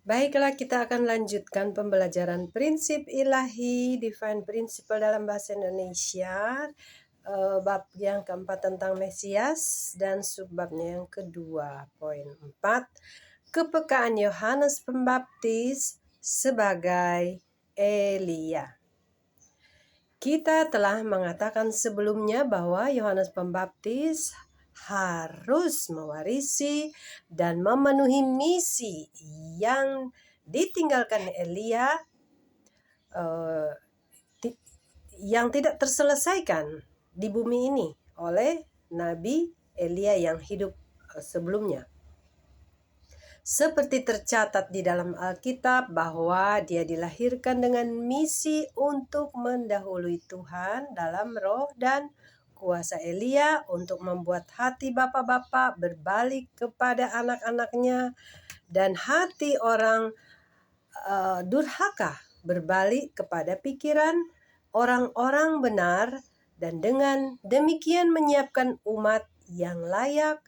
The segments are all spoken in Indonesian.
Baiklah, kita akan lanjutkan pembelajaran prinsip ilahi, divine principle dalam bahasa Indonesia, bab yang keempat tentang Mesias dan subbabnya yang kedua, poin 4, kepekaan Yohanes Pembaptis sebagai Elia. Kita telah mengatakan sebelumnya bahwa Yohanes Pembaptis harus mewarisi dan memenuhi misi yang ditinggalkan Elia, yang tidak terselesaikan di bumi ini oleh Nabi Elia yang hidup sebelumnya. Seperti tercatat di dalam Alkitab bahwa dia dilahirkan dengan misi untuk mendahului Tuhan dalam roh dan kuasa Elia, untuk membuat hati bapak-bapak berbalik kepada anak-anaknya dan hati orang durhaka berbalik kepada pikiran orang-orang benar, dan dengan demikian menyiapkan umat yang layak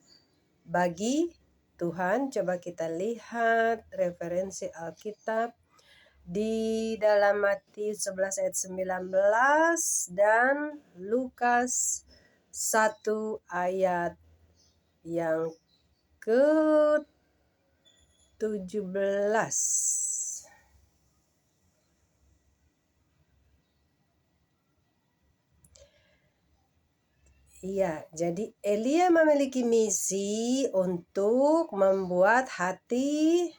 bagi Tuhan. Coba kita lihat referensi Alkitab di dalam Matius 11 ayat 19 dan Lukas 1 ayat yang ke-17. Iya, jadi Elia memiliki misi untuk membuat hati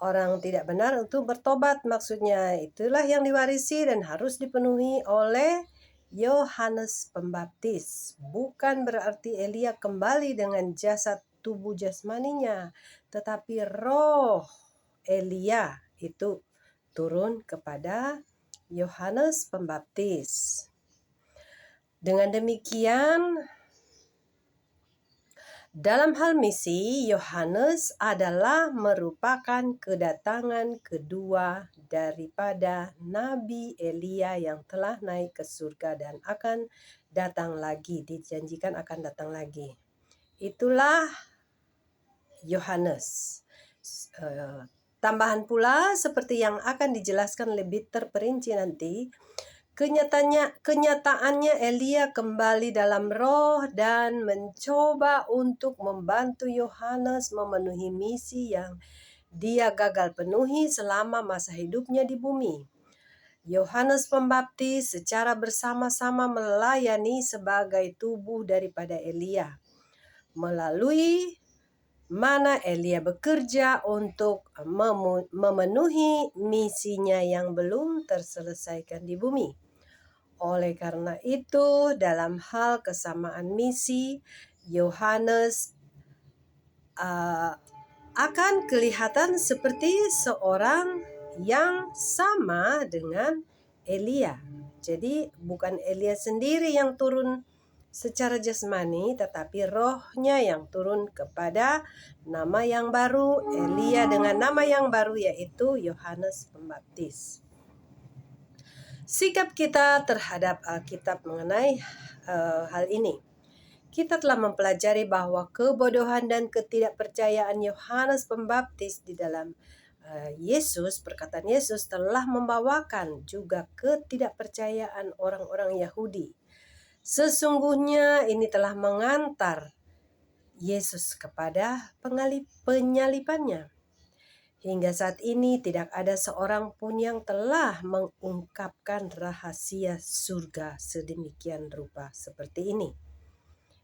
orang tidak benar untuk bertobat. Maksudnya itulah yang diwarisi dan harus dipenuhi oleh Yohanes Pembaptis. Bukan berarti Elia kembali dengan jasad tubuh jasmaninya, tetapi roh Elia itu turun kepada Yohanes Pembaptis. Dengan demikian, dalam hal misi, Yohanes adalah merupakan kedatangan kedua daripada Nabi Elia yang telah naik ke surga dan akan datang lagi, dijanjikan akan datang lagi. Itulah Yohanes. Tambahan pula, seperti yang akan dijelaskan lebih terperinci nanti, kenyataannya Elia kembali dalam roh dan mencoba untuk membantu Yohanes memenuhi misi yang dia gagal penuhi selama masa hidupnya di bumi. Yohanes Pembaptis secara bersama-sama melayani sebagai tubuh daripada Elia, melalui mana Elia bekerja untuk memenuhi misinya yang belum terselesaikan di bumi. Oleh karena itu, dalam hal kesamaan misi, Yohanes akan kelihatan seperti seorang yang sama dengan Elia. Jadi bukan Elia sendiri yang turun secara jasmani, tetapi rohnya yang turun kepada nama yang baru, Elia dengan nama yang baru, yaitu Yohanes Pembaptis. Sikap kita terhadap Alkitab mengenai hal ini. Kita telah mempelajari bahwa kebodohan dan ketidakpercayaan Yohanes Pembaptis di dalam Yesus, perkataan Yesus, telah membawakan juga ketidakpercayaan orang-orang Yahudi. Sesungguhnya ini telah mengantar Yesus kepada penyalipannya. Hingga saat ini tidak ada seorang pun yang telah mengungkapkan rahasia surga sedemikian rupa seperti ini.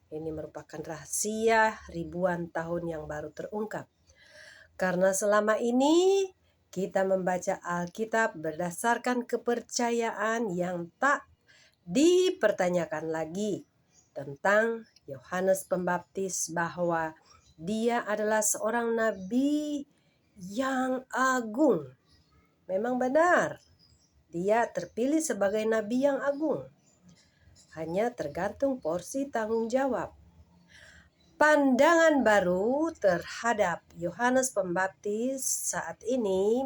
Ini merupakan rahasia ribuan tahun yang baru terungkap. Karena selama ini kita membaca Alkitab berdasarkan kepercayaan yang tak dipertanyakan lagi tentang Yohanes Pembaptis, bahwa dia adalah seorang nabi yang agung. Memang benar, dia terpilih sebagai nabi yang agung. Hanya tergantung porsi tanggung jawab. Pandangan baru terhadap Yohanes Pembaptis saat ini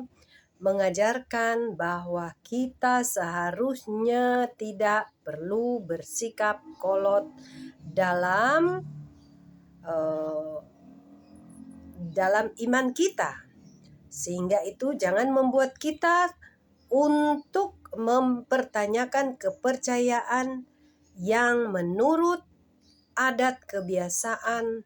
mengajarkan bahwa kita seharusnya tidak perlu bersikap kolot dalam iman kita. Sehingga itu jangan membuat kita untuk mempertanyakan kepercayaan yang menurut adat kebiasaan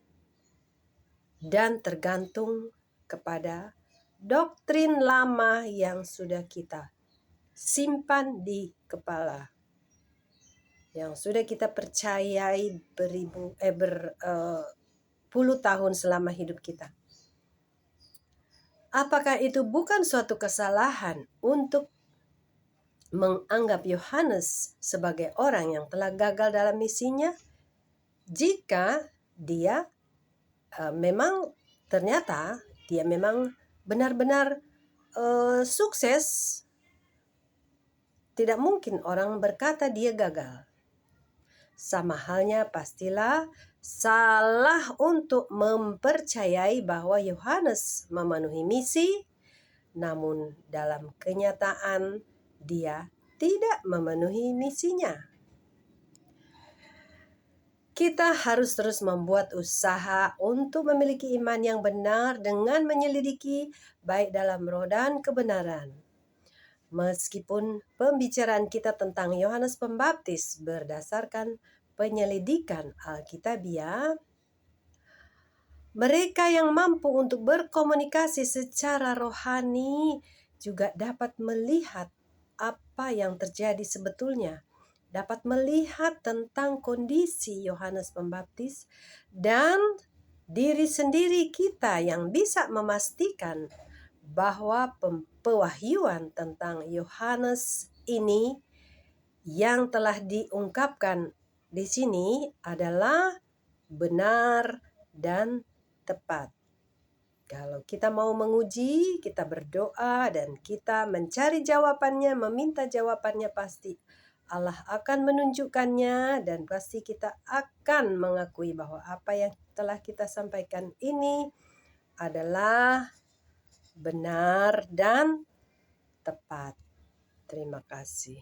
dan tergantung kepada doktrin lama yang sudah kita simpan di kepala, yang sudah kita percayai berpuluh tahun selama hidup kita. Apakah itu bukan suatu kesalahan untuk menganggap Yohanes sebagai orang yang telah gagal dalam misinya jika dia memang ternyata dia memang benar-benar sukses? Tidak mungkin orang berkata dia gagal. Sama halnya pastilah salah untuk mempercayai bahwa Yohanes memenuhi misi, namun dalam kenyataan dia tidak memenuhi misinya. Kita harus terus membuat usaha untuk memiliki iman yang benar dengan menyelidiki baik dalam roh dan kebenaran. Meskipun pembicaraan kita tentang Yohanes Pembaptis berdasarkan penyelidikan Alkitabiah, mereka yang mampu untuk berkomunikasi secara rohani juga dapat melihat apa yang terjadi sebetulnya, dapat melihat tentang kondisi Yohanes Pembaptis dan diri sendiri kita yang bisa memastikan bahwa pewahyuan tentang Yohanes ini yang telah diungkapkan di sini adalah benar dan tepat. Kalau kita mau menguji, kita berdoa dan kita mencari jawabannya, meminta jawabannya, pasti Allah akan menunjukkannya dan pasti kita akan mengakui bahwa apa yang telah kita sampaikan ini adalah benar dan tepat. Terima kasih.